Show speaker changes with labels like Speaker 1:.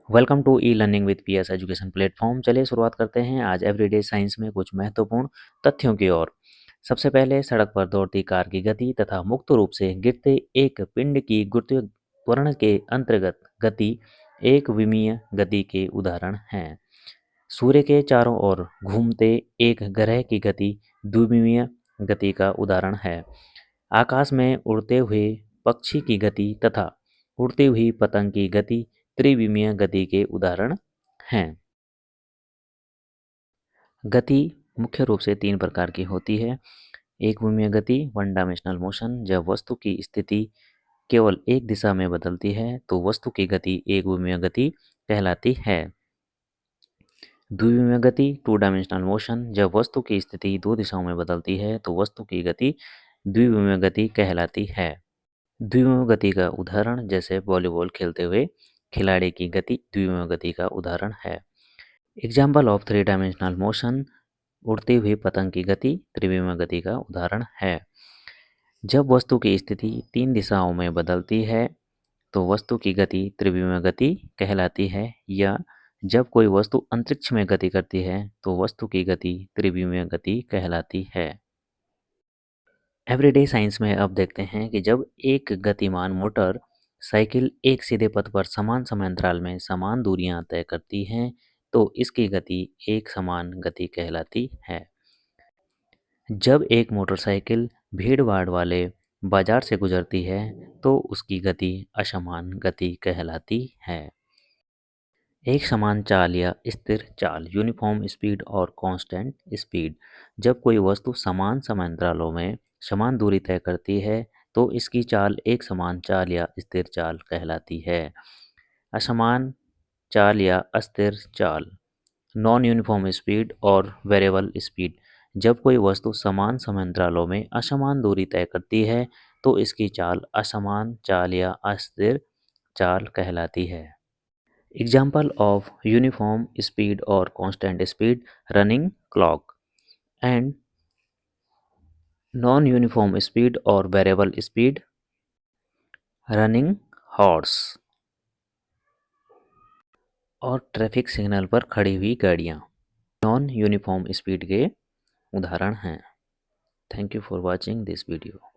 Speaker 1: Welcome to e learning with PS education platform. चलिए शुरुआत करते हैं आज एवरीडे साइंस में कुछ महत्वपूर्ण तथ्यों की ओर। सबसे पहले, सड़क पर दौड़ती कार की गति तथा मुक्त रूप से गिरते एक पिंड की गुरुत्वाकर्षण के अंतर्गत गति एक विमीय गति के उदाहरण हैं। सूर्य के चारों ओर घूमते एक ग्रह की गति द्विविमीय गति का उदाहरण है। आकाश में उड़ते हुए पक्षी की गति तथा उड़ती हुई पतंग की गति त्रिविमीय गति के उदाहरण हैं। गति मुख्य रूप से तीन प्रकार की होती है। एक विमीय गति, वन डायमेंशनल मोशन, जब वस्तु की स्थिति केवल एक दिशा में बदलती है तो वस्तु की गति एक विमीय गति कहलाती है। द्विविमीय गति, टू डायमेंशनल मोशन, जब वस्तु की स्थिति दो दिशाओं में बदलती है तो वस्तु की गति द्विविमीय गति कहलाती है। द्विविमीय गति का उदाहरण जैसे वॉलीबॉल खेलते हुए खिलाड़ी की गति द्विविमीय गति का उदाहरण है। Example of three dimensional motion, उड़ती हुई पतंग की गति त्रिविमीय गति का उदाहरण है। जब वस्तु की स्थिति तीन दिशाओं में बदलती है तो वस्तु की गति त्रिविमीय गति कहलाती है, या जब कोई वस्तु अंतरिक्ष में गति करती है तो वस्तु की गति त्रिविमीय गति कहलाती है। एवरीडे साइंस में अब देखते हैं कि जब एक गतिमान मोटर साइकिल एक सीधे पथ पर समान समयांतराल में समान दूरियां तय करती हैं तो इसकी गति एक समान गति कहलाती है। जब एक मोटरसाइकिल भीड़-भाड़ वाले बाजार से गुजरती है तो उसकी गति असमान गति कहलाती है। एक समान चाल या स्थिर चाल, यूनिफॉर्म स्पीड और कांस्टेंट स्पीड, जब कोई वस्तु समान समयांतरालों में समान दूरी तय करती है तो इसकी चाल एक समान चाल या स्थिर चाल कहलाती है। असमान चाल या अस्थिर चाल, नॉन यूनिफॉर्म स्पीड और वेरिएबल स्पीड, जब कोई वस्तु समान समयांतरालों में असमान दूरी तय करती है तो इसकी चाल असमान चाल या अस्थिर चाल कहलाती है। एग्जाम्पल ऑफ यूनिफॉर्म स्पीड और constant speed, running clock, and non uniform speed और वेरिएबल स्पीड, रनिंग हॉर्स, और ट्रैफिक सिग्नल पर खड़ी हुई गाड़ियाँ नॉन यूनिफॉर्म स्पीड के उदाहरण हैं। Thank you for watching this video.